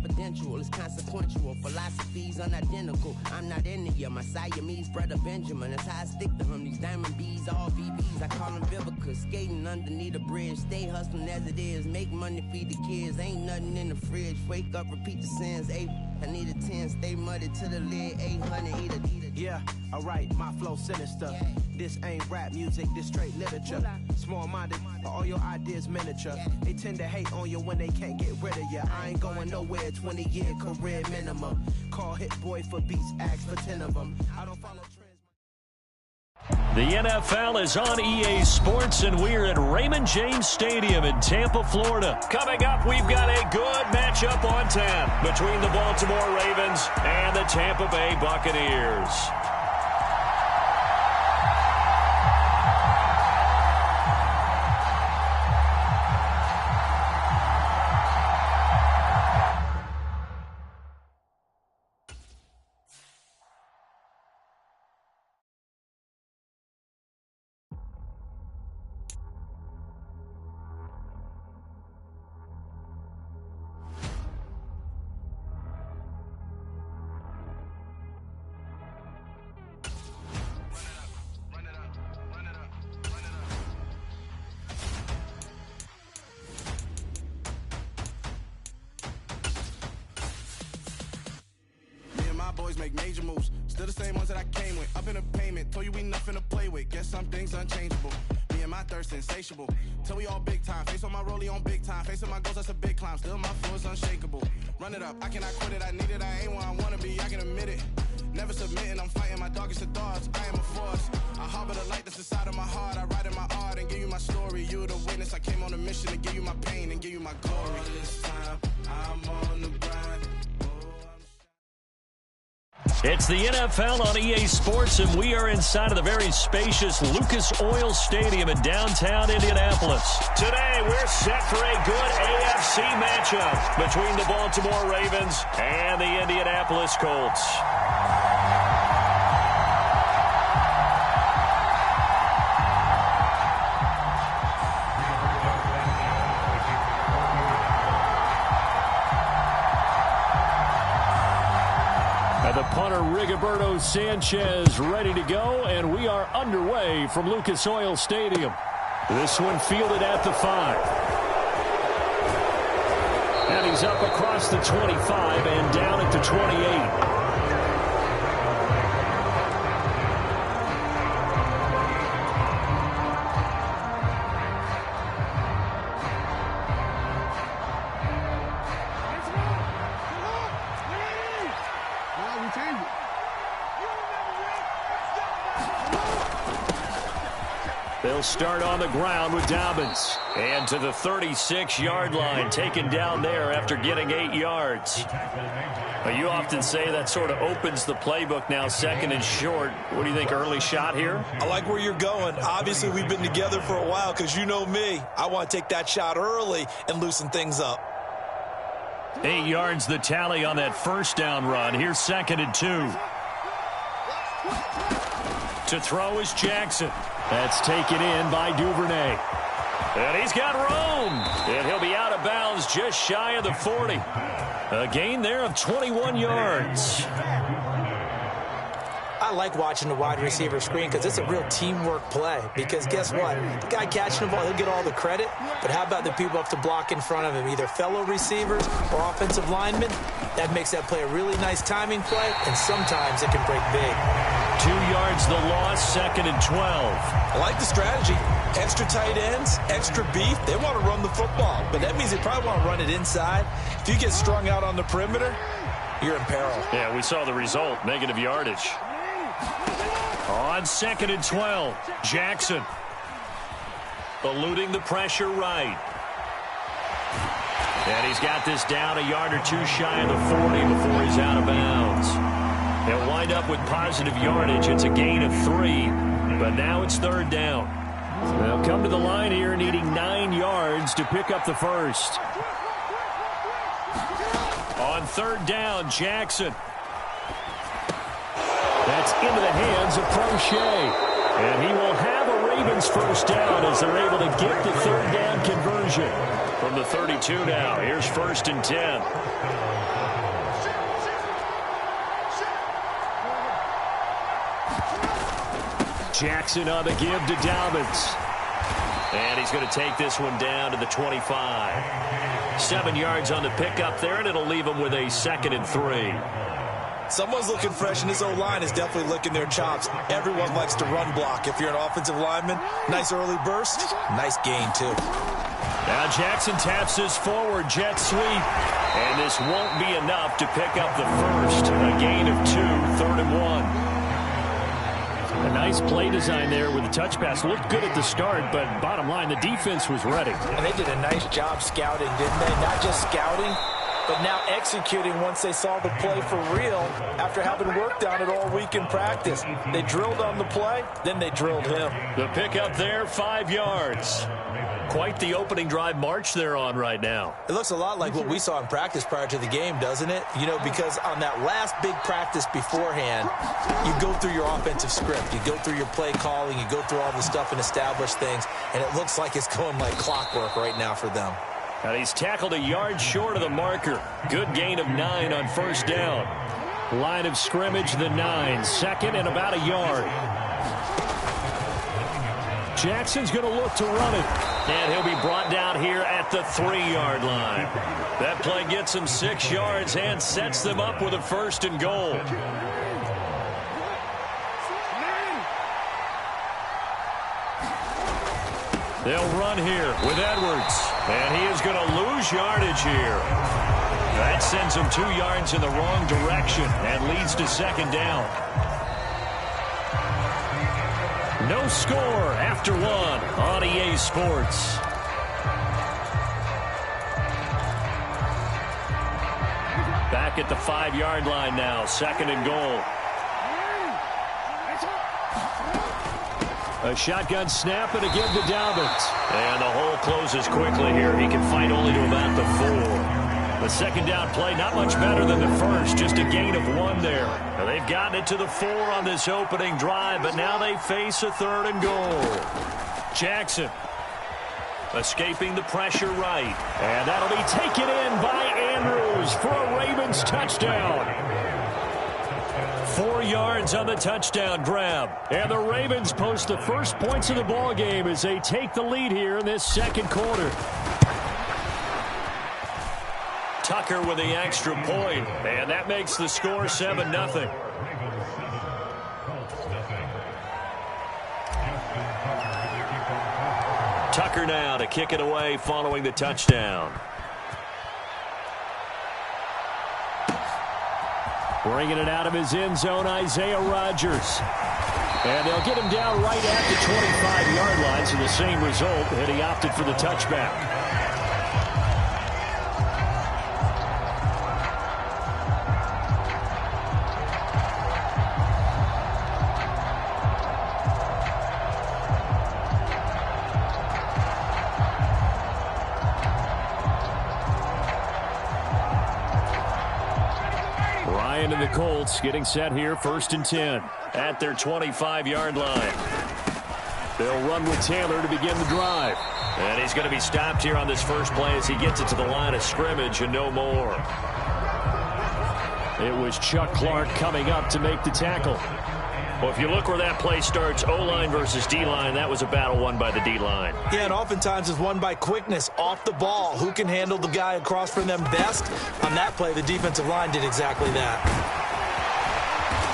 confidential, it's consequential. Philosophies unidentical. I'm not India, my Siamese brother Benjamin. That's how I stick to him. These diamond bees, all VBs, I call them Vivica. Skating underneath a bridge, stay hustling as it is. Make money, feed the kids, ain't nothing in the fridge. Wake up, repeat the sins. I need a 10, stay muddy to the lid. 800, eat a. Yeah, alright, my flow sinister. Yeah. This ain't rap music, this straight literature. Small-minded, but all your ideas miniature. They tend to hate on you when they can't get rid of you. I ain't going nowhere, 20-year career minimum. Call Hit Boy for beats, ask for 10 of them. I don't follow trends. The NFL is on EA Sports, and we're at Raymond James Stadium in Tampa, Florida. Coming up, we've got a good matchup on tap between the Baltimore Ravens and the Tampa Bay Buccaneers. Boys make major moves, still the same ones that I came with. Up in the payment, told you we nothing to play with. Guess some things unchangeable. Me and my thirst insatiable. Till we all big time. Face on my rollie on big time. Facing my goals, that's a big climb. Still my flow is unshakable. Run it up, I cannot quit it. I need it, I ain't where I wanna be. I can admit it. Never submitting, I'm fighting my darkest of thoughts. I am a force. I harbor the light that's inside of my heart. I write in my art and give you my story. You the witness. I came on a mission to give you my pain and give you my glory. All this time, I'm on the grind. It's the NFL on EA Sports, and we are inside of the very spacious Lucas Oil Stadium in downtown Indianapolis. Today, we're set for a good AFC matchup between the Baltimore Ravens and the Indianapolis Colts. The punter, Rigoberto Sanchez, ready to go, and we are underway from Lucas Oil Stadium. This one fielded at the 5. And he's up across the 25 and down at the 28. They'll start on the ground with Dobbins. And to the 36-yard line, taken down there after getting 8 yards. Well, you often say that sort of opens the playbook now, second and short. What do you think, early shot here? I like where you're going. Obviously, we've been together for a while because you know me. I want to take that shot early and loosen things up. 8 yards the tally on that first down run. Here's second and 2. To throw is Jackson. That's taken in by Duvernay. And he's got room. And he'll be out of bounds just shy of the 40. A gain there of 21 yards. I like watching the wide receiver screen because it's a real teamwork play. Because guess what? The guy catching the ball, he'll get all the credit. But how about the people up to block in front of him, either fellow receivers or offensive linemen? That makes that play a really nice timing play, and sometimes it can break big. 2 yards the loss, second and 12. I like the strategy. Extra tight ends, extra beef. They want to run the football, but that means they probably want to run it inside. If you get strung out on the perimeter, you're in peril. Yeah, we saw the result, negative yardage. On second and 12, Jackson. Eluding the pressure right. And he's got this down a yard or two shy of the 40 before he's out of bounds. They'll wind up with positive yardage. It's a gain of 3, but now it's third down. They'll come to the line here needing 9 yards to pick up the first. On third down, Jackson. That's into the hands of Prochet. And he will have a Ravens first down as they're able to get the third down conversion. From the 32 now, here's first and 10. Jackson on the give to Dobbins. And he's going to take this one down to the 25. 7 yards on the pickup there, and it'll leave him with a 2nd and 3. Someone's looking fresh, and this O-line is definitely licking their chops. Everyone likes to run block. If you're an offensive lineman, nice early burst, nice gain, too. Now Jackson taps his forward jet sweep, and this won't be enough to pick up the first. A gain of 2, 3rd and 1. A nice play design there with the touch pass. Looked good at the start, but bottom line, the defense was ready. And they did a nice job scouting, didn't they? Not just scouting, but now executing once they saw the play for real after having worked on it all week in practice. They drilled on the play, then they drilled him. The pickup there, 5 yards. Quite the opening drive march they're on right now. It looks a lot like what we saw in practice prior to the game, doesn't it? You know, because on that last big practice beforehand, you go through your offensive script. You go through your play calling. You go through all the stuff and establish things. And it looks like it's going like clockwork right now for them. And he's tackled a yard short of the marker. Good gain of 9 on 1st down. Line of scrimmage, the 9. 2nd and about a yard. Jackson's going to look to run it. And he'll be brought down here at the 3-yard line. That play gets him 6 yards and sets them up with a 1st and goal. They'll run here with Edwards. And he is going to lose yardage here. That sends him 2 yards in the wrong direction and leads to 2nd down. No score after 1 on EA Sports. Back at the 5-yard line now, 2nd and goal. A shotgun snap and a give to Dobbins. And the hole closes quickly here. He can fight only to about the 4. The 2nd down play, not much better than the first, just a gain of 1 there. Now they've gotten it to the 4 on this opening drive, but now they face a 3rd and goal. Jackson escaping the pressure right. And that'll be taken in by Andrews for a Ravens touchdown. 4 yards on the touchdown grab. And the Ravens post the first points of the ball game as they take the lead here in this 2nd quarter. Tucker with the extra point, and that makes the score 7-0. Tucker now to kick it away following the touchdown. Bringing it out of his end zone, Isaiah Rodgers. And they'll get him down right at the 25-yard line, so the same result, and he opted for the touchback. And the Colts getting set here, 1st and 10 at their 25-yard line. They'll run with Taylor to begin the drive. And he's going to be stopped here on this first play as he gets it to the line of scrimmage and no more. It was Chuck Clark coming up to make the tackle. Well, if you look where that play starts, O-line versus D-line, that was a battle won by the D-line. Yeah, and oftentimes it's won by quickness, off the ball. Who can handle the guy across from them best? On that play, the defensive line did exactly that.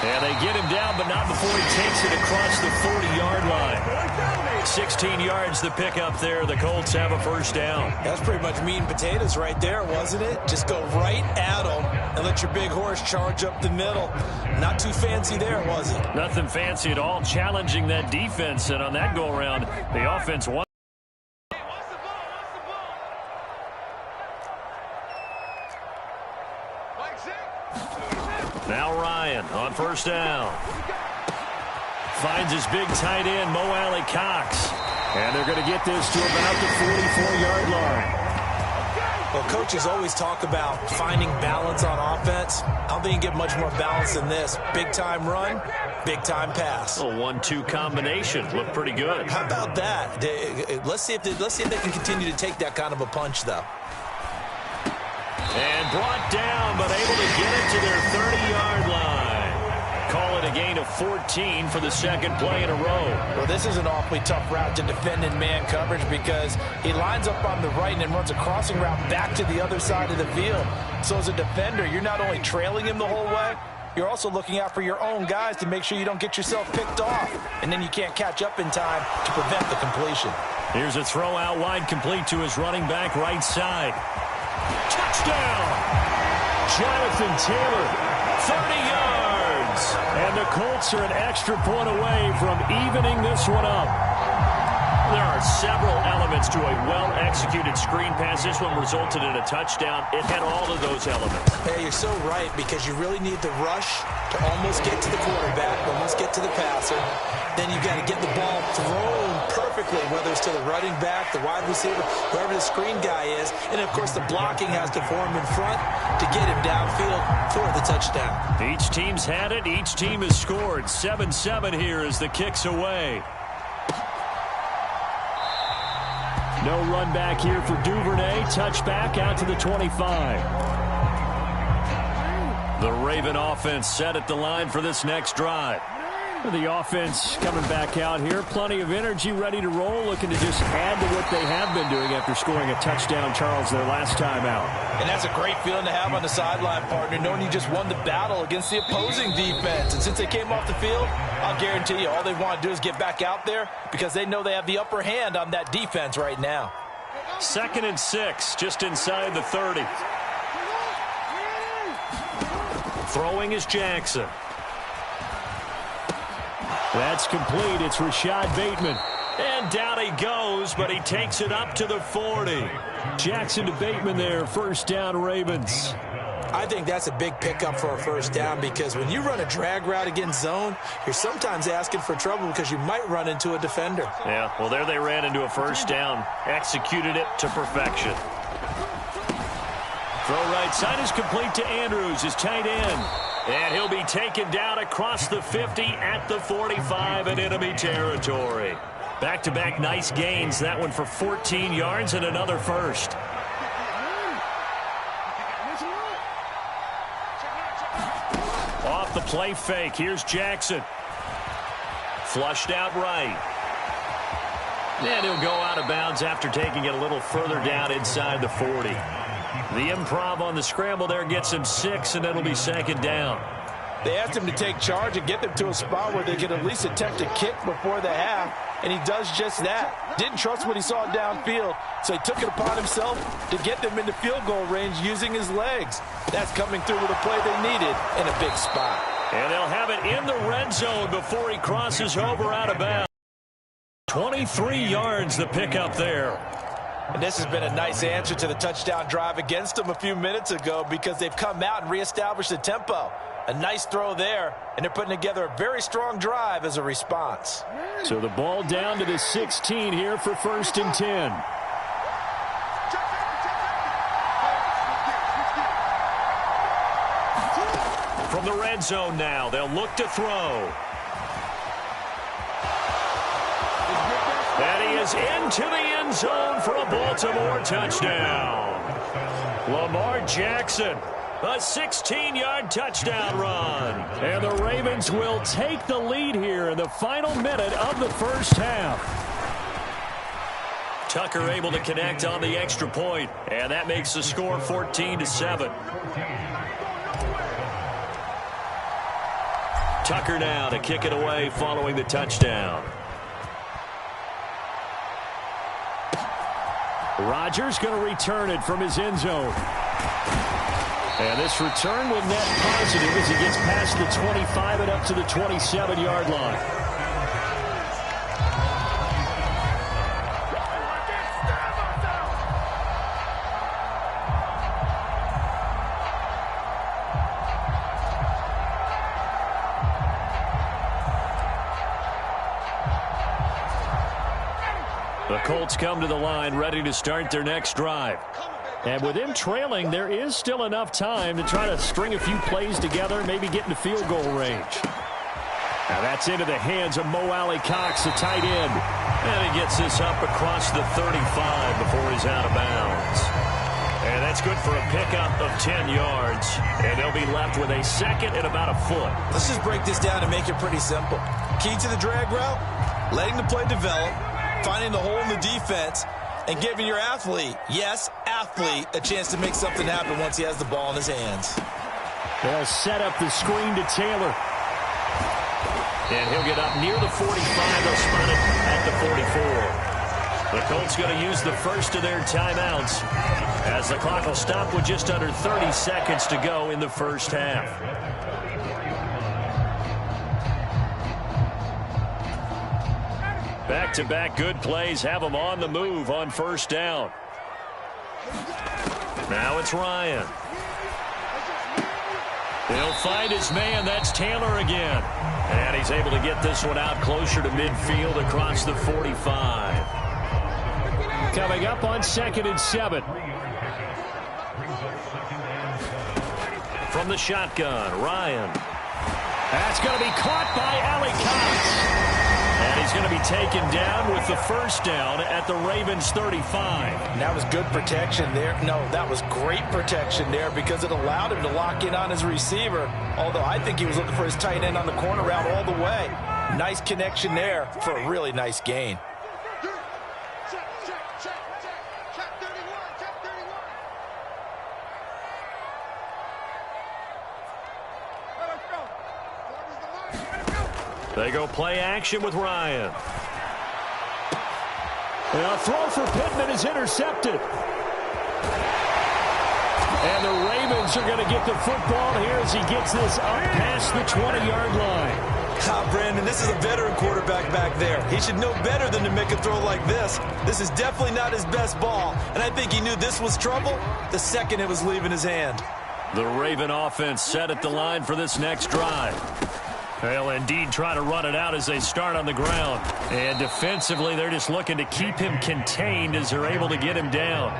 And they get him down, but not before he takes it across the 40-yard line. 16 yards the pickup there. The Colts have a 1st down. That's pretty much meat and potatoes right there, wasn't it? Just go right at them and let your big horse charge up the middle. Not too fancy there, was it? Nothing fancy at all. Challenging that defense, and on that go-around, the offense won. Now Ryan on 1st down. Finds his big tight end, Mo Alley Cox. And they're going to get this to about the 44-yard line. Well, coaches always talk about finding balance on offense. I don't think you get much more balance than this. Big-time run, big-time pass. A 1-2 combination. Looked pretty good. How about that? Let's see if they can continue to take that kind of a punch, though. And brought down, but able to get it to their 30-yard line. Call it a gain of 14 for the second play in a row. Well, this is an awfully tough route to defend in man coverage because he lines up on the right and then runs a crossing route back to the other side of the field. So as a defender, you're not only trailing him the whole way, you're also looking out for your own guys to make sure you don't get yourself picked off. And then you can't catch up in time to prevent the completion. Here's a throw out wide, complete to his running back right side. Touchdown! Jonathan Taylor, 30 yards. And the Colts are an extra point away from evening this one up. There are several elements to a well-executed screen pass. This one resulted in a touchdown. It had all of those elements. Hey, you're so right because you really need the rush to almost get to the quarterback, almost get to the passer. Then you've got to get the ball thrown perfectly, whether it's to the running back, the wide receiver, whoever the screen guy is. And, of course, the blocking has to form in front to get him downfield for the touchdown. Each team's had it. Each team has scored. 7-7 here as the kick's away. No run back here for Duvernay. Touchback out to the 25. The Raven offense set at the line for this next drive. The offense coming back out here. Plenty of energy, ready to roll, looking to just add to what they have been doing after scoring a touchdown, Charles, their last time out. And that's a great feeling to have on the sideline, partner, knowing you just won the battle against the opposing defense. And since they came off the field, I'll guarantee you all they want to do is get back out there because they know they have the upper hand on that defense right now. 2nd and 6, just inside the 30. Throwing is Jackson. That's complete. It's Rashad Bateman. And down he goes, but he takes it up to the 40. Jackson to Bateman there. First down, Ravens. I think that's a big pickup for a first down because when you run a drag route against zone, you're sometimes asking for trouble because you might run into a defender. Yeah, well, there they ran into a first down. Executed it to perfection. Throw right side is complete to Andrews, his tight end. And he'll be taken down across the 50 at the 45 in enemy territory. Back-to-back nice gains. That one for 14 yards and another first. Off the play fake. Here's Jackson. Flushed out right. And he'll go out of bounds after taking it a little further down inside the 40. The improv on the scramble there gets him 6, and it'll be 2nd down. They asked him to take charge and get them to a spot where they could at least attempt a kick before the half, and he does just that. Didn't trust what he saw downfield, so he took it upon himself to get them into field goal range using his legs. That's coming through with a play they needed in a big spot. And they'll have it in the red zone before he crosses over out of bounds. 23 yards the pickup there. And this has been a nice answer to the touchdown drive against them a few minutes ago because they've come out and reestablished the tempo. A nice throw there, and they're putting together a very strong drive as a response. So the ball down to the 16 here for 1st and 10. From the red zone now, they'll look to throw. And he is into the end zone for a Baltimore touchdown. Lamar Jackson, a 16-yard touchdown run. And the Ravens will take the lead here in the final minute of the first half. Tucker able to connect on the extra point, and that makes the score 14-7. Tucker now to kick it away following the touchdown. Rodgers going to return it from his end zone. And this return will net positive as he gets past the 25 and up to the 27-yard line. The Colts come to the line ready to start their next drive. And with them trailing, there is still enough time to try to string a few plays together, maybe get into field goal range. Now that's into the hands of Mo Alley-Cox, the tight end. And he gets this up across the 35 before he's out of bounds. And that's good for a pickup of 10 yards. And they'll be left with a second and about a foot. Let's just break this down and make it pretty simple. Key to the drag route, letting the play develop, finding the hole in the defense, and giving your athlete, yes, athlete, a chance to make something happen once he has the ball in his hands. They'll set up the screen to Taylor. And he'll get up near the 45. They'll spot it at the 44. The Colts going to use the first of their timeouts as the clock will stop with just under 30 seconds to go in the first half. Back-to-back good plays have them on the move on first down. Now it's Ryan. He'll find his man. That's Taylor again. And he's able to get this one out closer to midfield across the 45. Coming up on 2nd and 7. From the shotgun, Ryan. That's going to be caught by Ali Cox. And he's going to be taken down with the first down at the Ravens 35. And that was good protection there. No, that was great protection there because it allowed him to lock in on his receiver. Although I think he was looking for his tight end on the corner route all the way. Nice connection there for a really nice gain. They go play action with Ryan. And a throw for Pittman is intercepted. And the Ravens are going to get the football here as he gets this up past the 20-yard line. Brandon, this is a veteran quarterback back there. He should know better than to make a throw like this. This is definitely not his best ball. And I think he knew this was trouble the second it was leaving his hand. The Raven offense set at the line for this next drive. They'll indeed try to run it out as they start on the ground. And defensively, they're just looking to keep him contained as they're able to get him down.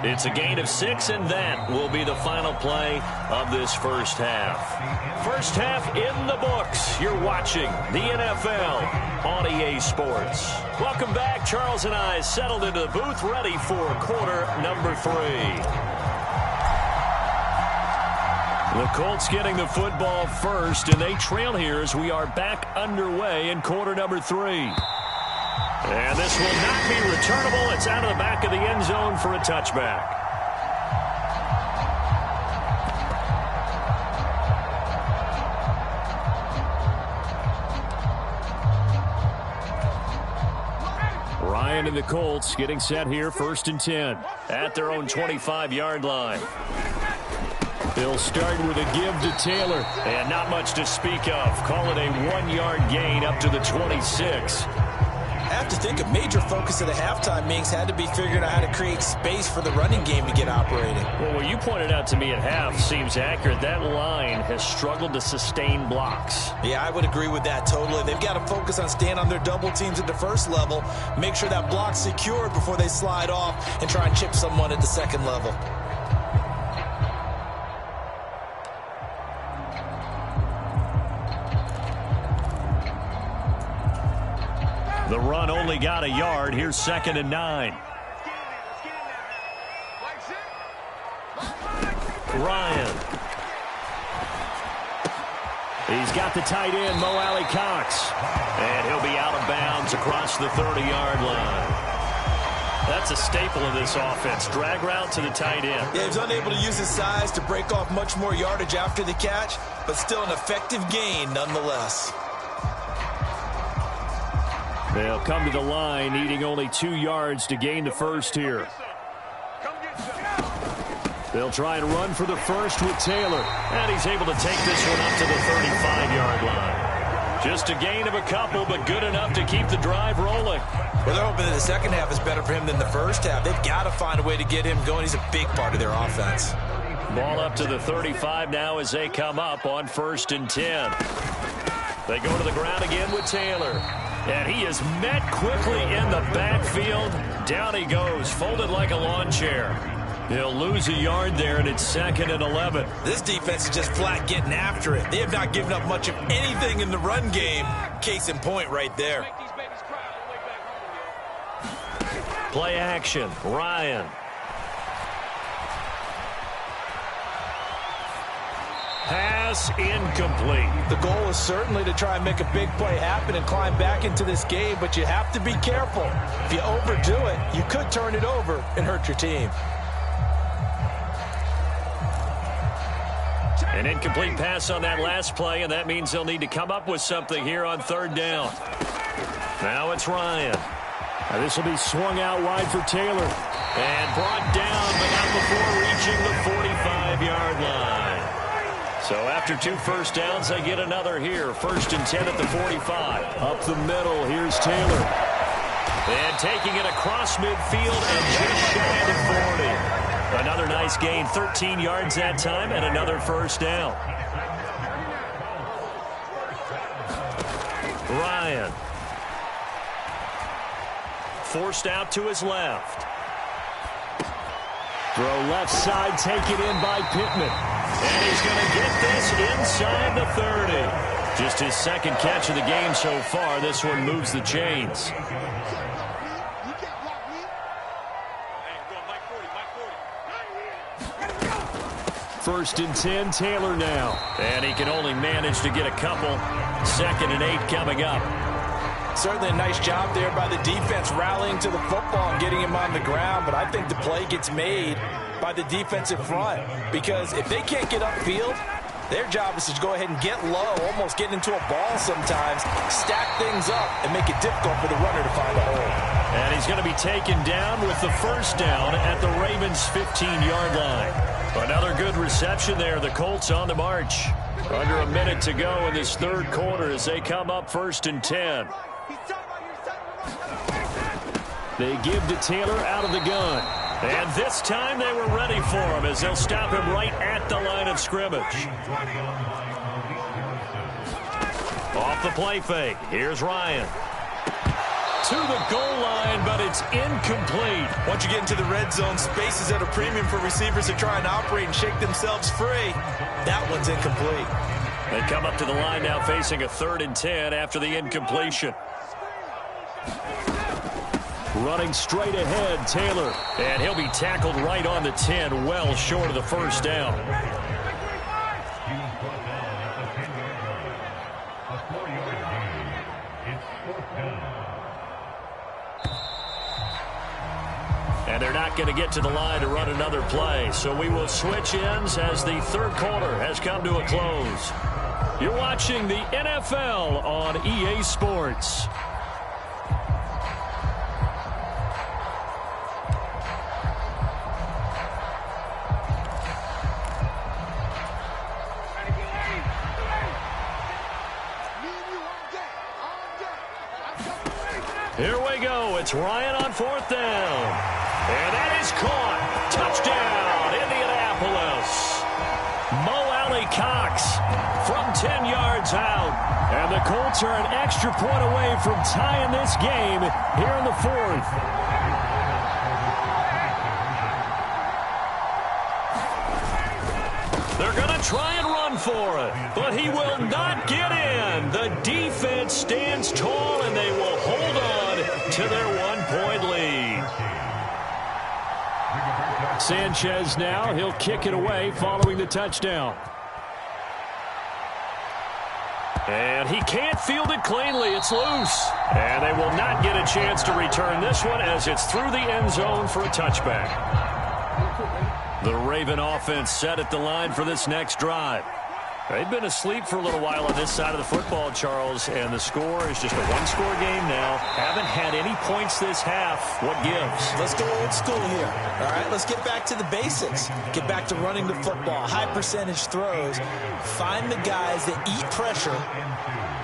It's a gain of 6, and that will be the final play of this first half. First half in the books. You're watching the NFL on EA Sports. Welcome back. Charles and I settled into the booth, ready for quarter number 3. The Colts getting the football first, and they trail here as we are back underway in quarter number 3. And this will not be returnable. It's out of the back of the end zone for a touchback. Ryan and the Colts getting set here, 1st and 10 at their own 25-yard line. They'll start with a give to Taylor. And not much to speak of. Call it a 1-yard gain up to the 26. I have to think a major focus of the halftime meetings had to be figuring out how to create space for the running game to get operating. Well, what you pointed out to me at half seems accurate. That line has struggled to sustain blocks. Yeah, I would agree with that totally. They've got to focus on staying on their double teams at the first level, make sure that block's secured before they slide off and try and chip someone at the second level. The run only got a yard. Here's 2nd and 9. Ryan. He's got the tight end, Mo Alley Cox. And he'll be out of bounds across the 30-yard line. That's a staple of this offense. Drag route to the tight end. Yeah, he was unable to use his size to break off much more yardage after the catch, but still an effective gain nonetheless. They'll come to the line, needing only 2 yards to gain the first here. They'll try and run for the first with Taylor. And he's able to take this one up to the 35-yard line. Just a gain of a couple, but good enough to keep the drive rolling. Well, they're hoping that the second half is better for him than the first half. They've got to find a way to get him going. He's a big part of their offense. Ball up to the 35 now as they come up on 1st and 10. They go to the ground again with Taylor. And he is met quickly in the backfield. Down he goes, folded like a lawn chair. He'll lose a yard there, and it's 2nd and 11. This defense is just flat getting after it. They have not given up much of anything in the run game. Case in point right there. Play action, Ryan. Pass incomplete. The goal is certainly to try and make a big play happen and climb back into this game, but you have to be careful. If you overdo it, you could turn it over and hurt your team. An incomplete pass on that last play, and that means they'll need to come up with something here on third down. Now it's Ryan. Now this will be swung out wide for Taylor. And brought down, but not before reaching the 45-yard line. So after 2 first downs, they get another here. 1st and 10 at the 45. Up the middle, here's Taylor. And taking it across midfield and just shy of the 40. Another nice gain, 13 yards that time, and another first down. Ryan. Forced out to his left. Throw left side, taken in by Pittman. And he's going to get this inside the 30. Just his 2nd catch of the game so far. This one moves the chains. First and 10, Taylor now. And he can only manage to get a couple. 2nd and 8 coming up. Certainly a nice job there by the defense rallying to the football and getting him on the ground, but I think the play gets made by the defensive front because if they can't get upfield, their job is to go ahead and get low, almost get into a ball sometimes, stack things up, and make it difficult for the runner to find a hole. And he's going to be taken down with the first down at the Ravens' 15-yard line. Another good reception there. The Colts on the march. Under a minute to go in this 3rd quarter as they come up 1st and 10. They give to Taylor out of the gun. And this time they were ready for him as they'll stop him right at the line of scrimmage. Off the play fake. Here's Ryan. To the goal line, but it's incomplete. Once you get into the red zone, space is at a premium for receivers to try and operate and shake themselves free. That one's incomplete. They come up to the line now facing a 3rd and 10 after the incompletion. Running straight ahead, Taylor. And he'll be tackled right on the 10, well short of the first down. And they're not going to get to the line to run another play. So we will switch ends as the 3rd quarter has come to a close. You're watching the NFL on EA Sports. Here we go. It's Ryan on 4th down. And that is caught. Touchdown, Indianapolis. Mo Alley-Cox from 10 yards out. And the Colts are an extra point away from tying this game here in the 4th. They're going to try and run for it, but he will not get in. The defense stands tall, and they will hold on to their 1-point lead. Sanchez now, he'll kick it away following the touchdown. And he can't field it cleanly. It's loose. And they will not get a chance to return this one as it's through the end zone for a touchback. The Raven offense set at the line for this next drive. They've been asleep for a little while on this side of the football, Charles, and the score is just a 1-score game now. Haven't had any points this half. What gives? Let's go old school here. All right, let's get back to the basics. Get back to running the football, high percentage throws. Find the guys that eat pressure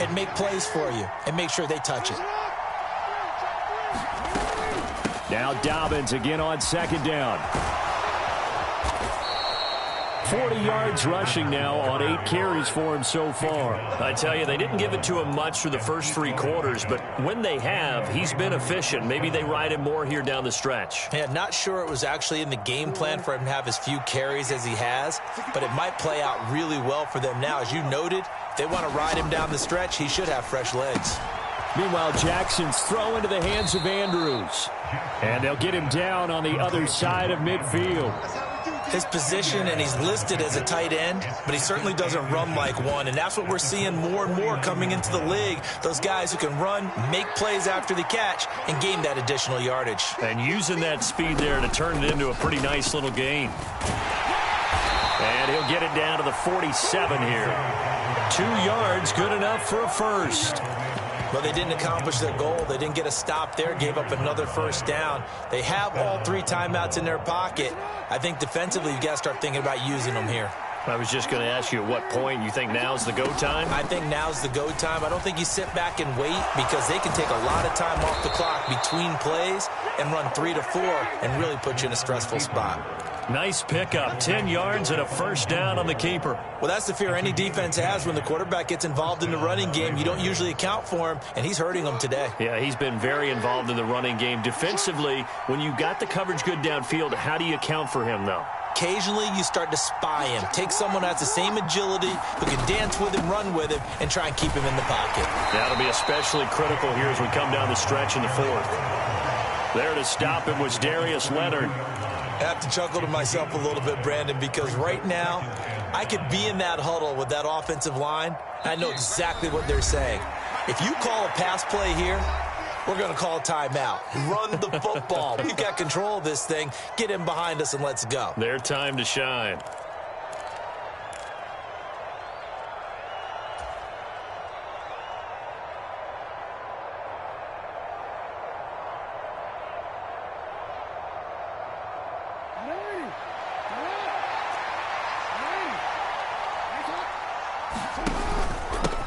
and make plays for you and make sure they touch it. Now Dobbins again on 2nd down. 40 yards rushing now on 8 carries for him so far. I tell you, they didn't give it to him much through the first 3 quarters, but when they have, he's been efficient. Maybe they ride him more here down the stretch. Yeah, not sure it was actually in the game plan for him to have as few carries as he has, but it might play out really well for them now. As you noted, if they want to ride him down the stretch, he should have fresh legs. Meanwhile, Jackson's throw into the hands of Andrews. And they'll get him down on the other side of midfield. his position, and he's listed as a tight end, but he certainly doesn't run like one, and that's what we're seeing more and more coming into the league. Those guys who can run, make plays after the catch, and gain that additional yardage. And using that speed there to turn it into a pretty nice little gain. And he'll get it down to the 47 here. 2 yards, good enough for a first. Well, they didn't accomplish their goal. They didn't get a stop there, gave up another first down. They have all 3 timeouts in their pocket. I think defensively, you've got to start thinking about using them here. I was just going to ask you at what point you think now's the go time? I think now's the go time. I don't think you sit back and wait, because they can take a lot of time off the clock between plays and run 3 to 4 and really put you in a stressful spot. Nice pickup, 10 yards and a first down on the keeper. Well, that's the fear any defense has when the quarterback gets involved in the running game. You don't usually account for him, and he's hurting them today. Yeah, he's been very involved in the running game. Defensively, when you got the coverage good downfield, how do you account for him, though? Occasionally, you start to spy him. Take someone who has the same agility, who can dance with him, run with him, and try and keep him in the pocket. That'll be especially critical here as we come down the stretch in the 4th. There to stop him was Darius Leonard. I have to chuckle to myself a little bit, Brandon, because right now I could be in that huddle with that offensive line. I know exactly what they're saying. If you call a pass play here, we're going to call a timeout. Run the football. We've got control of this thing. Get in behind us and let's go. Their time to shine.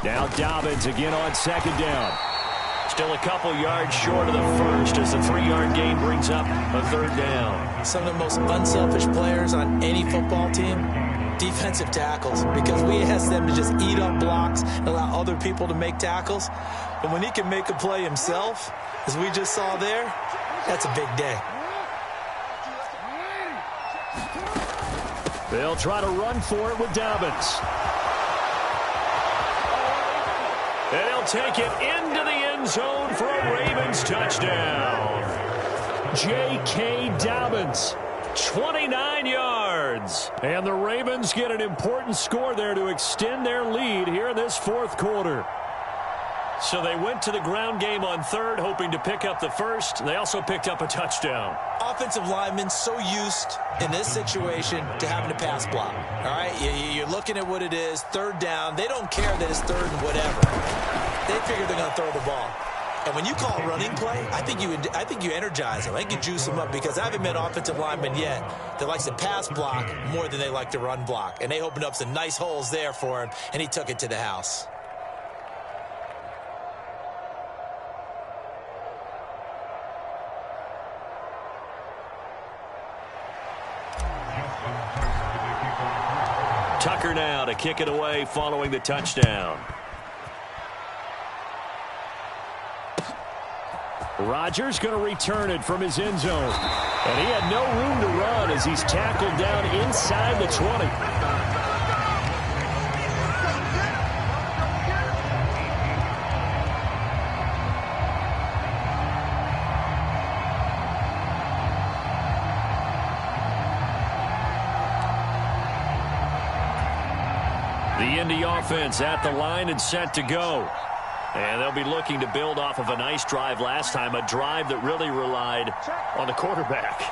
Now Dobbins again on 2nd down. Still a couple yards short of the first as the 3-yard gain brings up a 3rd down. Some of the most unselfish players on any football team, defensive tackles, because we ask them to just eat up blocks and allow other people to make tackles. But when he can make a play himself, as we just saw there, that's a big day. They'll try to run for it with Dobbins. And he'll take it into the end zone for a Ravens touchdown. J.K. Dobbins, 29 yards. And the Ravens get an important score there to extend their lead here in this 4th quarter. So they went to the ground game on 3rd, hoping to pick up the first. They also picked up a touchdown. Offensive linemen so used in this situation to having to pass block. All right, you're looking at what it is, 3rd down. They don't care that it's 3rd and whatever. They figure they're going to throw the ball. And when you call a running play, I think you energize them. I think you juice them up, because I haven't met offensive linemen yet that likes to pass block more than they like to run block. And they opened up some nice holes there for him, and he took it to the house. Tucker now to kick it away following the touchdown. Rodgers going to return it from his end zone. And he had no room to run as he's tackled down inside the 20. The Indy offense at the line and set to go. And they'll be looking to build off of a nice drive last time, a drive that really relied on the quarterback.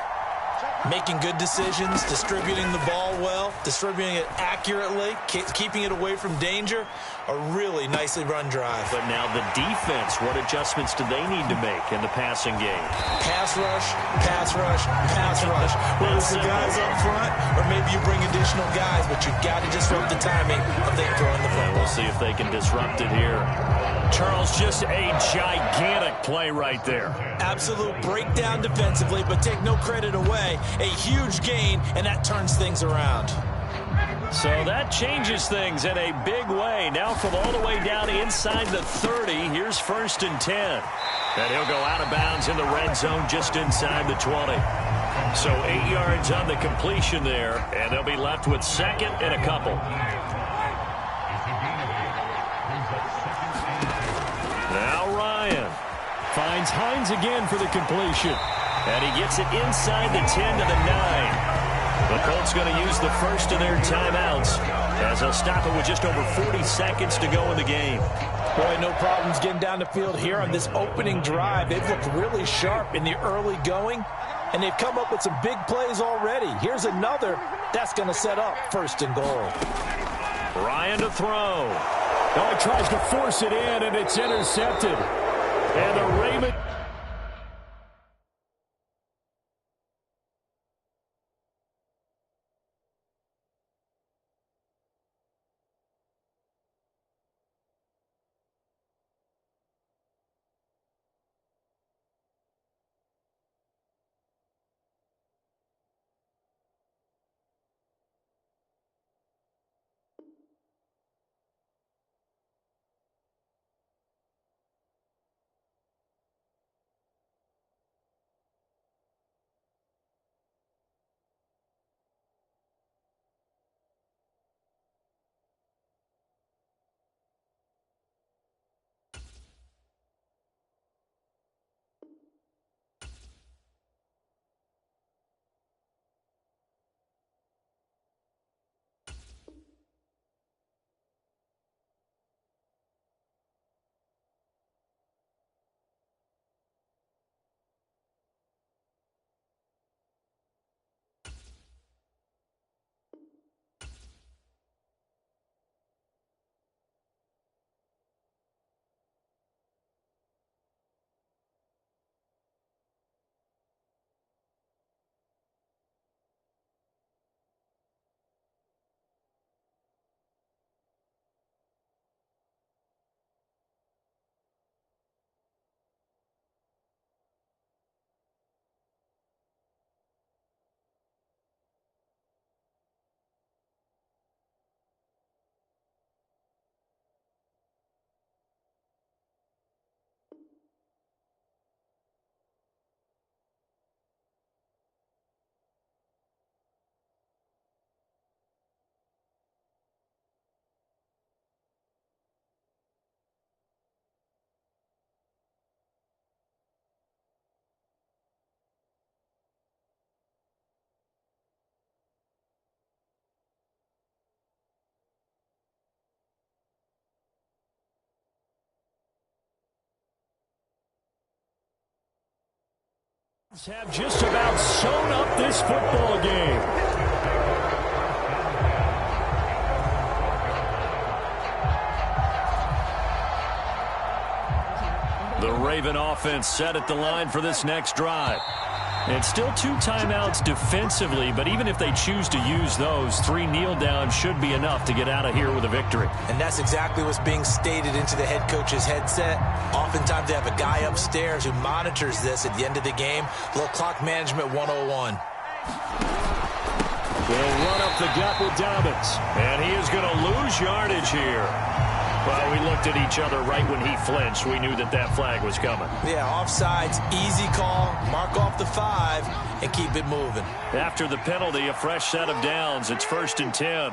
Making good decisions, distributing the ball well, distributing it accurately, keeping it away from danger. A really nicely run drive. But now the defense, what adjustments do they need to make in the passing game? Pass rush, pass rush, pass rush. Whether it's the guys up front or maybe you bring additional guys, but you've got to disrupt the timing of them throwing the football. We'll see if they can disrupt it here. Charles, just a gigantic play right there. Absolute breakdown defensively, but take no credit away. A huge gain, and that turns things around. So that changes things in a big way. Now from all the way down inside the 30, here's 1st and 10. And he'll go out of bounds in the red zone just inside the 20. So 8 yards on the completion there, and they'll be left with 2nd and a couple. Now Ryan finds Hines again for the completion. And he gets it inside the 10 to the 9. The Colts going to use the first of their timeouts as they'll stop it with just over 40 seconds to go in the game. Boy, no problems getting down the field here on this opening drive. They've looked really sharp in the early going, and they've come up with some big plays already. Here's another that's going to set up 1st and goal. Ryan to throw. Oh, he tries to force it in, and it's intercepted. And the Ravens... have just about sewn up this football game. The Raven offense set at the line for this next drive. It's still 2 timeouts defensively, but even if they choose to use those, 3 kneel downs should be enough to get out of here with a victory. And that's exactly what's being stated into the head coach's headset. Oftentimes they have a guy upstairs who monitors this at the end of the game. A little clock management 101. Will run up the gut with Dobbins. And he is going to lose yardage here. Well, we looked at each other right when he flinched. We knew that that flag was coming. Yeah, offsides, easy call, mark off the 5, and keep it moving. After the penalty, a fresh set of downs. It's 1st and 10.